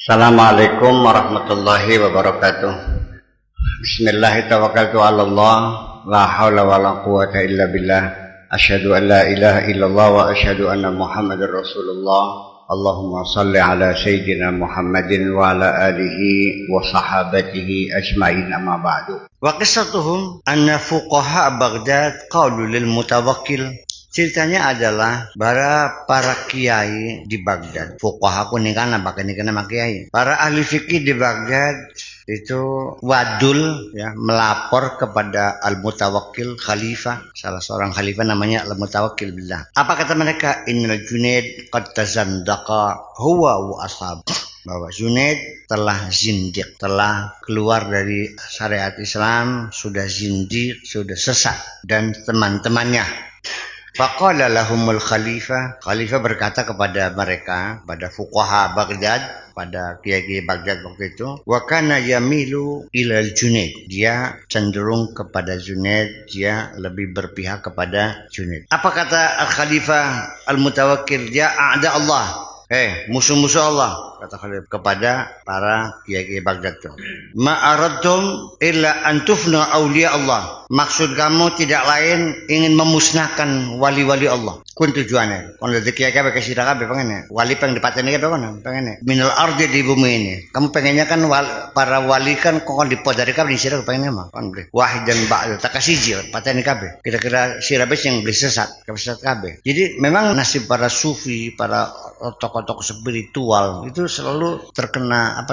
Assalamualaikum warahmatullahi wabarakatuh. Bismillahirrahmanirrahim. La haula wa la quwata illa billah. Asyhadu an la ilaha illallah wa asyhadu anna Muhammadar Rasulullah. Allahumma salli ala sayyidina Muhammadin wa ala alihi wa sahabatihi ajma'in, amma ba'du. Wa qissatuhum anna fuqaha Baghdad qalu lil mutawakkil. Ceritanya adalah para kiai di Baghdad. Fuqaha kuningan apa kenikana kiai. Para ahli fikih di Baghdad itu wadul ya, melapor kepada Al-Mutawakkil khalifah, salah seorang khalifah namanya Al-Mutawakkil billah. Apa kata mereka? Innal Junaid qad tazandaqa huwa wa ashab. Bahwa Junaid telah zindiq, telah keluar dari syariat Islam, sudah zindiq, sudah sesat, dan teman-temannya. Faqala lahumul khalifah berkata kepada mereka, pada fuqaha Baghdad, pada kiai-kiai Baghdad waktu itu, wa kana yamilu ilal Junaid, dia cenderung kepada Junaid, dia lebih berpihak kepada Junaid. Apa kata al-khalifah al-mutawakkil? Dia a'da Allah, musuh-musuh Allah, kata khalifah kepada para kiai-kiai Baghdad itu. Ma aradtum illa an tufna awliya Allah. Maksud kamu tidak lain ingin memusnahkan wali-wali Allah. Kun tujuannya. Kalau rezeki kabeh kasih kabeh pengen. Wali pengen dipateni kabeh pengen. Minal ardi di bumi ini. Kamu pengennya kan para wali kan kok dipodari kabeh sira pengennya mah. Kan boleh. Wahid dan ba'd tak kasih jil pateni kabeh. Kira-kira sira yang beli sesat kabeh. Jadi memang nasib para sufi, para tokoh-tokoh spiritual itu selalu terkena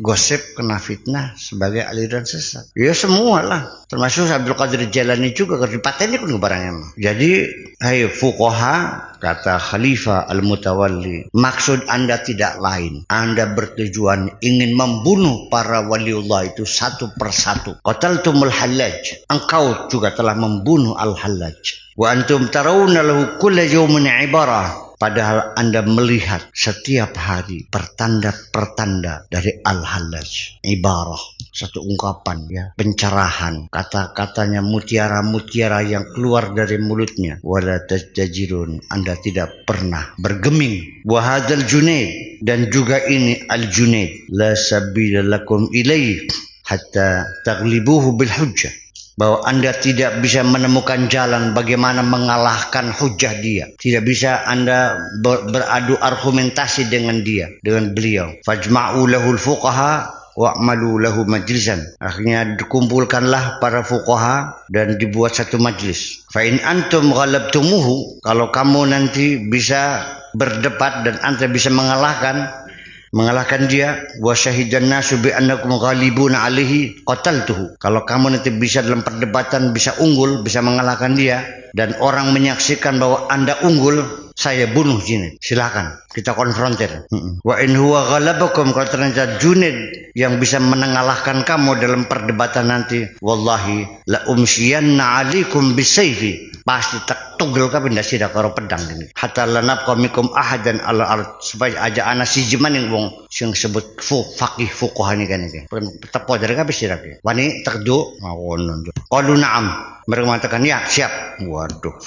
gosip, kena fitnah sebagai aliran sesat. Ya semua lah, termasuk Abdul Qadir Jalani juga dipateni pun barangnya. Jadi hai fuqaha, kata Khalifah Al-Mutawalli, maksud Anda tidak lain, Anda bertujuan ingin membunuh para waliullah itu satu persatu. Qataltumul Hallaj, engkau juga telah membunuh Al-Hallaj. Wa antum tarawna lahu kulla yawmin ibarah, padahal Anda melihat setiap hari pertanda-pertanda dari Al-Hallaj. Ibarah, satu ungkapan ya, pencerahan, kata-katanya mutiara-mutiara yang keluar dari mulutnya. Wala tajirun, Anda tidak pernah bergeming. Wa hadzal Junaid, dan juga ini Al-Junaid, la sabila lakum ilaih hatta taglibuhu bil hujjah, bahwa Anda tidak bisa menemukan jalan bagaimana mengalahkan hujah dia. Tidak bisa Anda beradu argumentasi dengan dia, dengan beliau. Fajma'u lahul fuqaha wa'malu lahu majlisan. Akhirnya dikumpulkanlah para fuqaha dan dibuat satu majlis. Fa in antum ghalabtumuhu, kalau kamu nanti bisa berdebat dan Anda bisa mengalahkan dia, wa syahidan nasu bi annakum ghalibuna alaihi qataltuhu, kalau kamu nanti bisa dalam perdebatan bisa unggul, bisa mengalahkan dia, dan orang menyaksikan bahwa Anda unggul, saya bunuh Junaid. Silakan kita konfrontir. Wa in huwa ghalabakum, kalau ternyata Junaid yang bisa mengalahkan kamu dalam perdebatan nanti, wallahi la umsyiyanna alaikum bisayfi, pasti tak tugel kabeh ndak sida karo pedang gini. Hatta lanab qamikum ahadan ala ard, supaya aja ana siji maning wong sing sebut faqih fuqaha ni kan iki. Tepo dari kabeh sira ki. Wani tekdu ngono. Qalu na'am. Mereka mengatakan ya, siap. Waduh.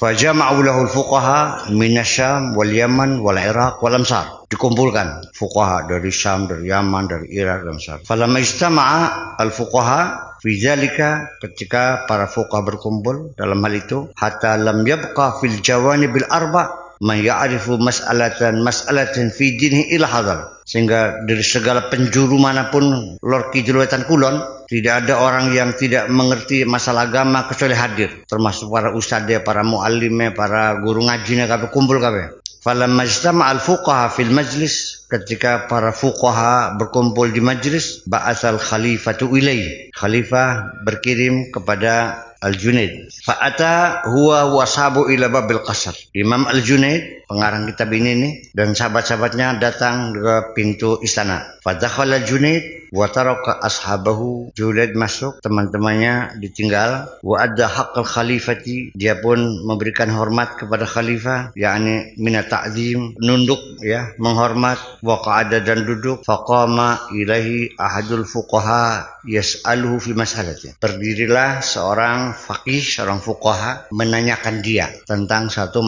Fajama'u lahul fuqaha minasyam wal Yaman wal Iraq wal Amsar. Dikumpulkan fuqaha dari Syam, dari Yaman, dari Irak dan Amsar. Falamma istama'a al fuqaha fi dzalika, ketika para fuqaha berkumpul dalam hal itu, hatta lam yabqa fil jawanibil arba man ya'rifu mas'alatan fi dinihi ila hadar, sehingga dari segala penjuru manapun lor kidul wetan kulon tidak ada orang yang tidak mengerti masalah agama kecuali hadir, termasuk para ustadz, para muallimnya, para guru ngajinya, kabeh kumpul kabeh. Falamma ijtama'a al-fuqaha fil majlis, ketika para fuqaha berkumpul di majlis, ba'atsal khalifatu ilaihi, khalifah berkirim kepada Al-Junaid. Fa'ata huwa wasabu ila babil qasr. Imam Al-Junaid, pengarang kitab ini nih, dan sahabat-sahabatnya datang ke pintu istana. Fadakhala Al-Junaid wa taraka ashabahu. Junaid masuk, teman-temannya ditinggal. Wa adda haqqal khalifati, dia pun memberikan hormat kepada khalifah, yakni minat ta'zim, nunduk ya, menghormat. Wa qa'ada, dan duduk. Faqama ilahi ahadul fuqaha yas'aluhu fi mas'alati. Berdirilah seorang faqih, seorang fuqaha, menanyakan dia tentang satu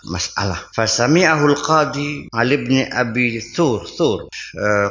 masalah. Fasami'ahul qadi Ali bin Abi Thur.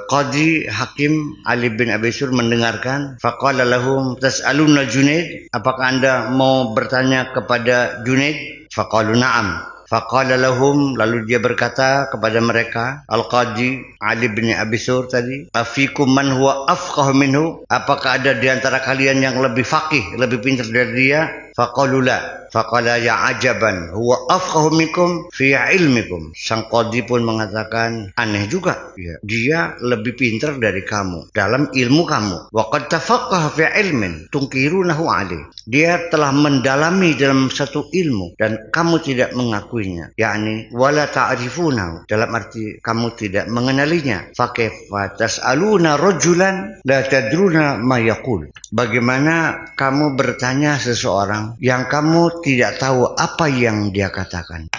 Qadi Hakim Ali bin Abi Thur mendengarkan. Faqala lahum tas'aluna Junaid, apakah Anda mau bertanya kepada Junaid? Faqalu na'am. Faqala lahum, lalu dia berkata kepada mereka, Al-Qadi Ali bin Abi Thur tadi, afikum man huwa afqahu minhu, apakah ada di antara kalian yang lebih faqih, lebih pintar dari dia? Faqalu la. Faqala ya ajaban huwa afqahu minkum fi ilmikum. Sang qadi pun mengatakan, aneh juga ya, dia lebih pintar dari kamu dalam ilmu kamu. Wa qad tafaqqaha fi ilmin tunkirunahu alaih. Dia telah mendalami dalam satu ilmu dan kamu tidak mengakuinya. Yakni wala ta'rifunahu, dalam arti kamu tidak mengenalinya. Fa kaifa tas'aluna rajulan la tadruna ma yaqul. Bagaimana kamu bertanya seseorang yang kamu tidak tahu apa yang dia katakan?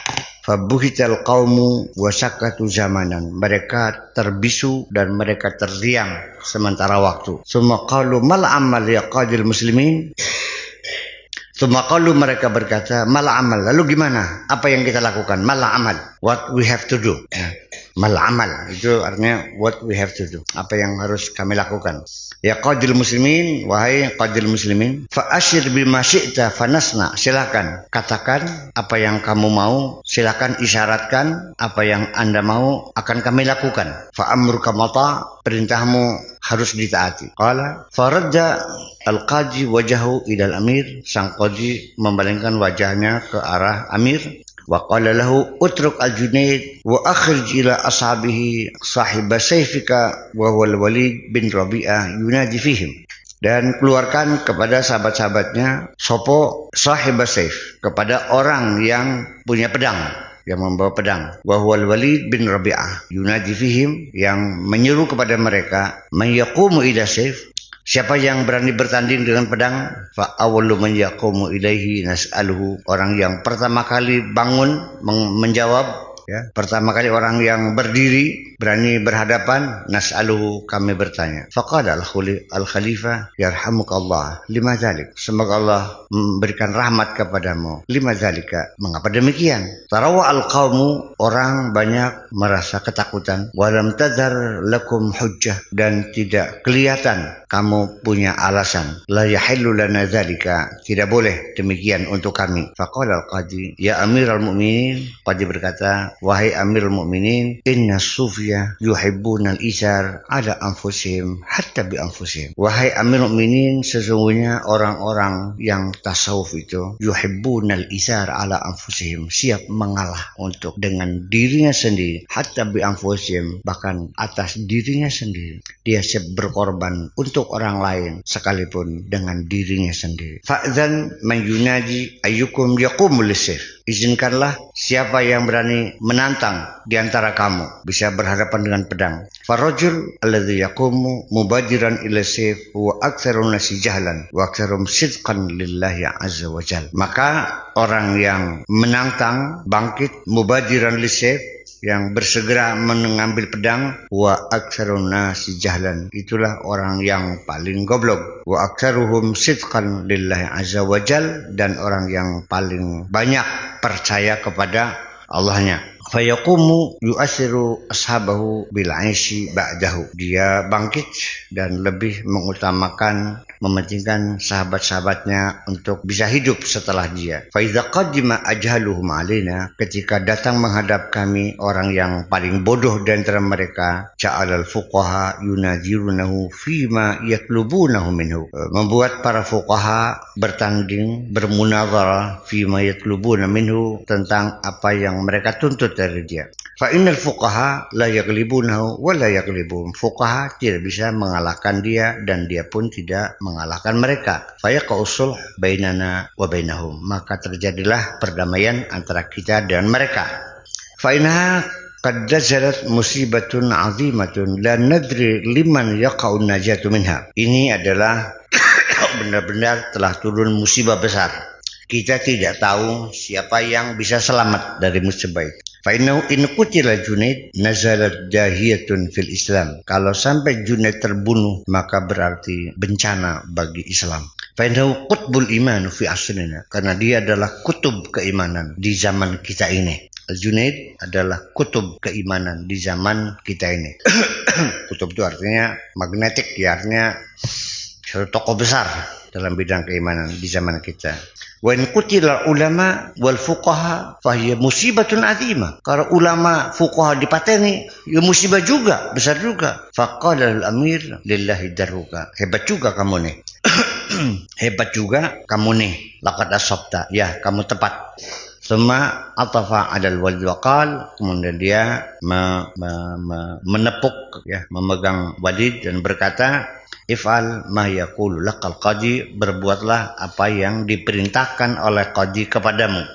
Fabuhital qaumu wa sakatu zamanan. Mereka terbisu dan mereka terdiam sementara waktu. Summa qalu mal amal ya qadil muslimin. Summa qalu, mereka berkata, mal amal. Lalu gimana? Apa yang kita lakukan? Mal amal. What we have to do. Mal amal itu artinya what we have to do. Apa yang harus kami lakukan? Ya qadil muslimin, wahai qadil muslimin, fa asyir bima syi'ta fanasna. Silakan katakan apa yang kamu mau, silakan isyaratkan apa yang Anda mau, akan kami lakukan. Fa amruka mata, perintahmu harus ditaati. Qala faradda al-qadi wajahu ila al-amir. Sang qadi memalingkan wajahnya ke arah amir. Wa qala lahu utruk al-Junaid wa akhrij ila ashabihi sahiba sayfika wa huwa al-Walid bin Rabi'ah yunadi fihim. Dan keluarkan kepada sahabat-sahabatnya sopo sahiba sayf, kepada orang yang punya pedang, yang membawa pedang. Wa huwa al-Walid bin Rabi'ah yunadi fihim, yang menyeru kepada mereka, man yaqumu ila sayf, siapa yang berani bertanding dengan pedang? Fa awwalu man yaqumu ilaihi nas'aluhu, orang yang pertama kali bangun menjawab, ya, pertama kali orang yang berdiri berani berhadapan, nas'aluhu, kami bertanya. Faqala al-khalifah yarhamukallah lima dzalik, semoga Allah memberikan rahmat kepadamu. Lima dzalika, mengapa demikian? Tarawa al-qaumu, orang banyak merasa ketakutan. Walam tadhar lakum hujjah, dan tidak kelihatan kamu punya alasan. La yahillu lana dzalika, tidak boleh demikian untuk kami. Faqala al-qadi ya amiral mu'minin, qadi berkata, wahai amirul mu'minin, inna sufi yuhibbuna al-isar ala anfusihim hatta bi anfusihim. Wahai amirul mu'minin, sesungguhnya orang-orang yang tasawuf itu yuhibbuna al-isar ala anfusihim, siap mengalah untuk dengan dirinya sendiri, hatta bi anfusihim, bahkan atas dirinya sendiri. Dia siap berkorban untuk orang lain sekalipun dengan dirinya sendiri. Fa'dzan man yunaji ayyukum yaqumul lisayf. Izinkanlah siapa yang berani menantang di antara kamu bisa berhadapan dengan pedang. Farajul alladhi yaqumu mubadiran ila sayf wa aktsarun nasi jahlan wa aktsarum sidqan lillahi azza wa jalla. Maka orang yang menantang bangkit mubadiran lisayf, yang bersegera mengambil pedang, wa aktsarun nasi jahlan, itulah orang yang paling goblok. Wa aktsaruhum sidqan lillahi azza wa jalla, dan orang yang paling banyak percaya kepada Allahnya. Fayaqumu yu'asiru ashabahu bil 'aishi ba'dahu. Dia bangkit dan lebih mengutamakan, mementingkan sahabat-sahabatnya untuk bisa hidup setelah dia. Fa idza qaddima ajhaluhum alaina, ketika datang menghadap kami orang yang paling bodoh di antara mereka, ja'alal fuqaha yunajirunahu fima yatlubunahu minhu. Membuat para fuqaha bertanding, bermunazarah fima yatlubuna minhu, tentang apa yang mereka tuntut dari dia. Fa innal fuqaha la yaghlibunahu wa la yaghlibun. Fuqaha tidak bisa mengalahkan dia dan dia pun tidak mengalahkan mereka. Fa yaqausul bainana wa bainahum, maka terjadilah perdamaian antara kita dan mereka. Fa inna qad nazalat musibatun 'azimatun la nadri liman yaqa'un najatu minha. Ini adalah benar-benar telah turun musibah besar. Kita tidak tahu siapa yang bisa selamat dari musibah itu. Fa'innahu in qutila Junaid nazalat dahiyatun fil Islam. Kalau sampai Junaid terbunuh, maka berarti bencana bagi Islam. Fa'innahu qutbul iman fi asrina, karena dia adalah kutub keimanan di zaman kita ini. Al-Junaid adalah kutub keimanan di zaman kita ini. Kutub itu artinya magnetik, ya, artinya suatu tokoh besar dalam bidang keimanan di zaman kita. Wa in qutila ulama wal fuqaha fa hiya musibatun azimah. Kalau ulama fuqaha dipateni, ya musibah juga, besar juga. Faqala al-amir lillahi darruka. Hebat juga kamu nih. Hebat juga kamu nih. Laqad asabta. Ya, kamu tepat. Summa atafa adal walid waqal, kemudian dia menepuk, ya, memegang Walid dan berkata, if'al ma yaqulu laqal qadi, berbuatlah apa yang diperintahkan oleh qadi kepadamu.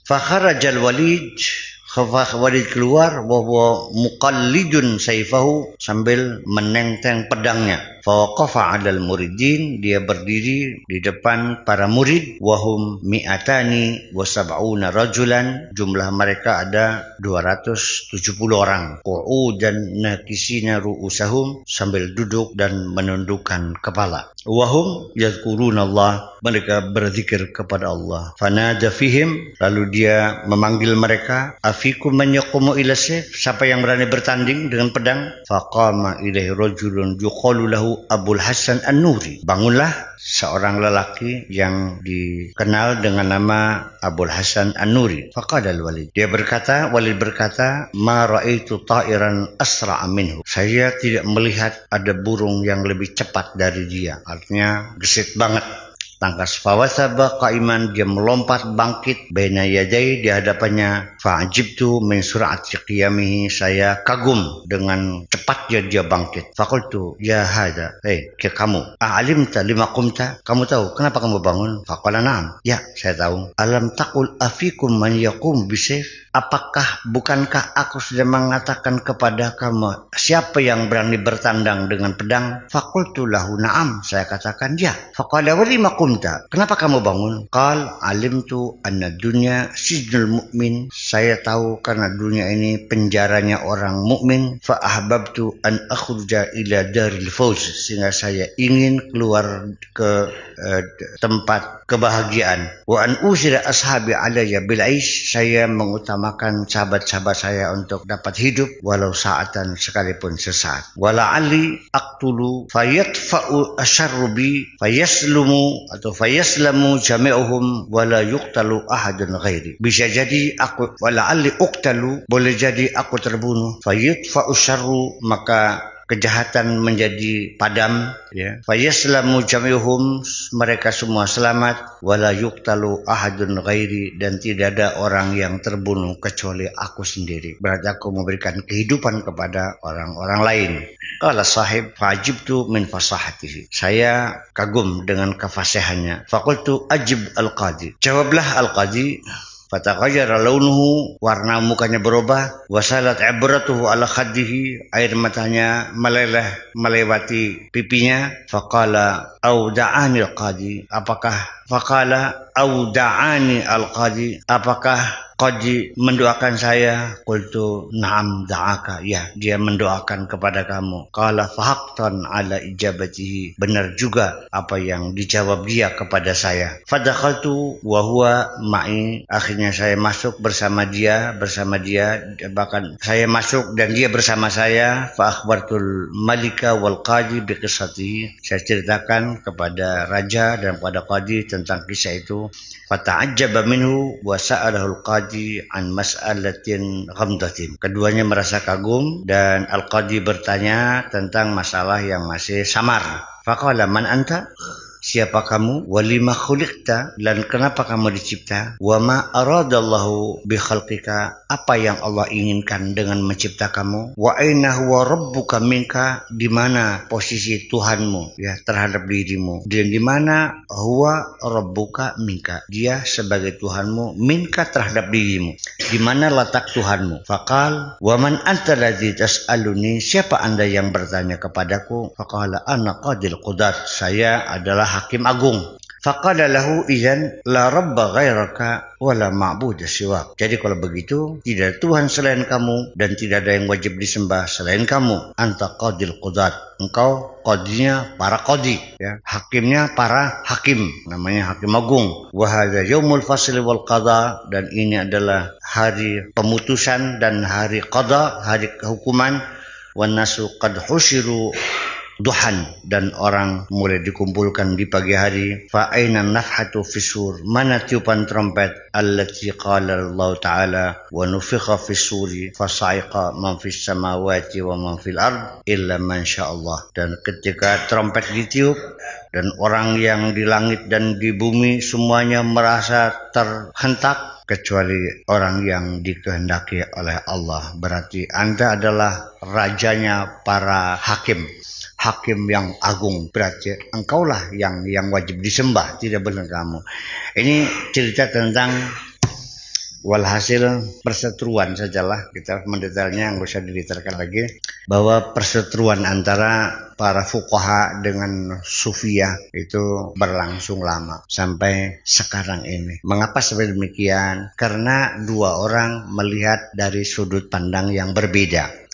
Fa kharajal Walid, Walid keluar bahwa muqallidun saifahu, sambil menenteng pedangnya. Fawaqafa 'alal muridin, dia berdiri di depan para murid, wahum mi'atani wa sab'una rajulan, jumlah mereka ada 270 orang. Qu'udan nakisina ru'usahum, sambil duduk dan menundukkan kepala. Wahum yadhkurunallah, mereka berzikir kepada Allah. Fanada fihim, lalu dia memanggil mereka, afikum man yaqumu ila sayf, siapa yang berani bertanding dengan pedang? Faqama ilaihi rajulun yuqalu lahu Abul Hasan An-Nuri, bangunlah seorang lelaki yang dikenal dengan nama Abul Hasan An-Nuri. Faqala al-Walid, Walid berkata, ma ra'aitu ta'iran asra'a minhu, saya tidak melihat ada burung yang lebih cepat dari dia, artinya gesit banget. Tangkas fawasaba qaiman, dia melompat bangkit, baina yadai, di hadapannya. Fa'ajibtu min sur'ati qiyamihi, saya kagum dengan cepatnya dia bangkit. Faqultu ya hada, ke kamu, a'alimta lima qumta, kamu tahu kenapa kamu bangun? Faqala na'am, ya saya tahu. Alam taqul afikum man yaqum bisayf, bukankah aku sudah mengatakan kepada kamu siapa yang berani bertandang dengan pedang? Faqultu lahu na'am, saya katakan ya. Faqala wa lima qumta, kenapa kamu bangun? Qal alimtu anna dunya sijnul mu'min, saya tahu karena dunia ini penjaranya orang mukmin. Fa ahbabtu an akhruja ila daril fawz, sehingga saya ingin keluar ke tempat kebahagiaan. Wa an usira ashabi alayya bil aish, saya mengutamakan sahabat-sahabat saya untuk dapat hidup walau saatan, sekalipun sesaat. Wala ali aqtulu fayatfa'u asyarrubi fayaslumu atau fayaslamu jami'uhum wala yuqtalu ahadun ghairi. Bisa jadi aku, wala ali uqtalu, boleh jadi aku terbunuh, fayatfa'u syarru, maka kejahatan menjadi padam, ya. Fayaslamu jami'uhum, mereka semua selamat, wala yuqtalu ahadun ghairi, dan tidak ada orang yang terbunuh kecuali aku sendiri. Berarti aku memberikan kehidupan kepada orang-orang lain. Qala sahib fa'ajibtu min fasahatihi, saya kagum dengan kefasihannya. Faqultu ajib al-qadi, jawablah al-qadi. Fataghayyara launuhu, warna mukanya berubah. Wasalat ibratuhu ala khaddihi, air matanya melewati pipinya. Faqala auda'ani al-qadi, apakah qadi mendoakan saya? Qultu na'am da'aka, ya, dia mendoakan kepada kamu. Qala fahaqtan ala ijabatihi, benar juga apa yang dijawab dia kepada saya. Fadakhaltu wa huwa ma'i, akhirnya saya masuk bersama dia, bahkan saya masuk dan dia bersama saya. Fa akhbartul malika wal qadi bi qissatihi, saya ceritakan kepada raja dan kepada qadi tentang kisah itu. Fata'ajjaba minhu wa sa'alahu al-qadi an mas'alatin ghamdatin, keduanya merasa kagum dan al-qadi bertanya tentang masalah yang masih samar. Faqala man anta, siapa kamu? Walima khuliqta, dan kenapa kamu dicipta? Wa ma aradallahu bi khalqika, apa yang Allah inginkan dengan mencipta kamu? Wa aina huwa rabbuka minka, di mana posisi Tuhanmu, ya, terhadap dirimu? Dan di mana huwa rabbuka minka, dia sebagai Tuhanmu, minka terhadap dirimu, di mana letak Tuhanmu? Faqal wa man anta ladzi tas'aluni, siapa Anda yang bertanya kepadaku? Faqala ana qadil qudat, saya adalah hakim agung. Faqala lahu idzan la rabba ghairaka wa la ma'budu siwak. Jadi kalau begitu tidak ada Tuhan selain kamu dan tidak ada yang wajib disembah selain kamu. Anta qadil qudat. Engkau qadinya para qadi, ya. Hakimnya para hakim, namanya hakim agung. Wa hadza yaumul fasli wal qada, dan ini adalah hari pemutusan dan hari qada, hari hukuman. Wan nasu qad husyiru duhan, dan orang mulai dikumpulkan di pagi hari. Fa aina nafhatu fisur, mana tiupan trompet? Allati qala Allah Ta'ala wa nufikha fisuri fasa'iqa man fis samawati wa man fil ard illa man sya'allah. Dan ketika trompet ditiup dan orang yang di langit dan di bumi semuanya merasa terhentak kecuali orang yang dikehendaki oleh Allah. Berarti Anda adalah rajanya para hakim, hakim yang agung. Berarti engkaulah yang wajib disembah, tidak benar kamu. Ini cerita tentang, walhasil perseteruan sajalah, kita mendetailnya nggak usah didetailkan lagi, bahwa perseteruan antara para fuqaha dengan sufiyah itu berlangsung lama sampai sekarang ini. Mengapa sampai demikian? Karena dua orang melihat dari sudut pandang yang berbeda.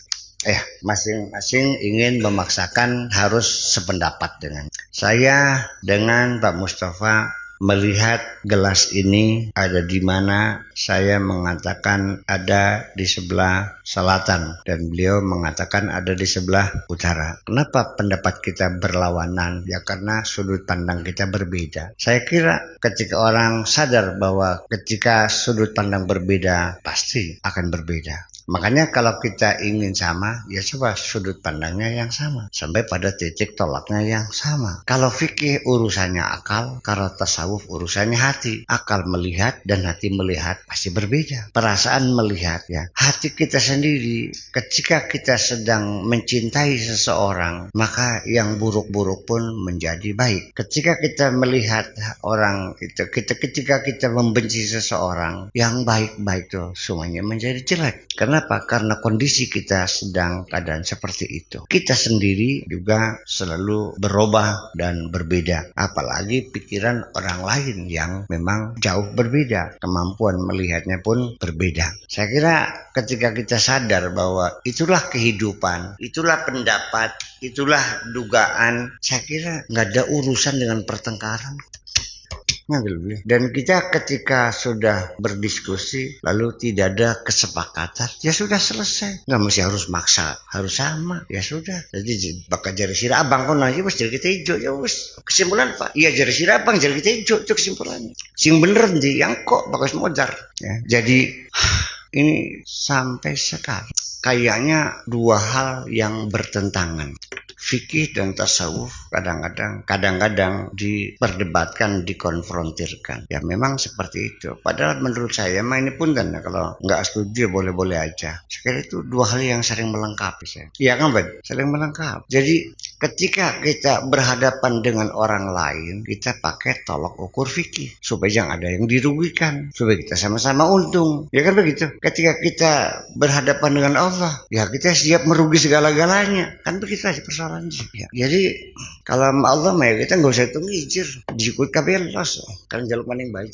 Masing-masing ingin memaksakan harus sependapat dengan saya. Dengan Pak Mustafa melihat gelas ini ada di mana, saya mengatakan ada di sebelah selatan dan beliau mengatakan ada di sebelah utara. Kenapa pendapat kita berlawanan? Ya karena sudut pandang kita berbeda. Saya kira ketika orang sadar bahwa ketika sudut pandang berbeda pasti akan berbeda. Makanya kalau kita ingin sama, ya coba sudut pandangnya yang sama sampai pada titik tolaknya yang sama. Kalau fikih urusannya akal, kalau tasawuf urusannya hati. Akal melihat dan hati melihat pasti berbeda. Perasaan melihat, ya. Hati kita sendiri ketika kita sedang mencintai seseorang, maka yang buruk-buruk pun menjadi baik. Ketika kita melihat orang, ketika kita membenci seseorang, yang baik-baik tuh semuanya menjadi jelek. Kenapa? Karena kondisi kita sedang keadaan seperti itu. Kita sendiri juga selalu berubah dan berbeda. Apalagi pikiran orang lain yang memang jauh berbeda. Kemampuan melihatnya pun berbeda. Saya kira ketika kita sadar bahwa itulah kehidupan, itulah pendapat, itulah dugaan, saya kira nggak ada urusan dengan pertengkaran. Dan kita ketika sudah berdiskusi lalu tidak ada kesepakatan, ya sudah selesai. Nggak mesti harus maksa, harus sama, ya sudah. Jadi bakal jari sirabang kan aja bos, jari kita hijau ya bos. Kesimpulan Pak, iya jari sirabang, jari kita hijau, itu kesimpulannya. Sing bener di yang kok bakal modar. Ya, jadi ini sampai sekarang kayaknya dua hal yang bertentangan. Fikih dan tasawuf kadang-kadang diperdebatkan, dikonfrontirkan. Ya memang seperti itu. Padahal menurut saya ini punten, kalau nggak setuju boleh-boleh aja. Sekali itu dua hal yang saling melengkapi. Iya kan Ben? Saling melengkapi. Jadi ketika kita berhadapan dengan orang lain, kita pakai tolok ukur fikih supaya jangan ada yang dirugikan, supaya kita sama-sama untung. Ya kan begitu. Ketika kita berhadapan dengan Allah, ya kita siap merugi segala-galanya. Kan begitu aja persoalan. Ya. Jadi kalau Allah mah kita nggak usah hitung hijir, jikut kabeh los kan jalan paling baik.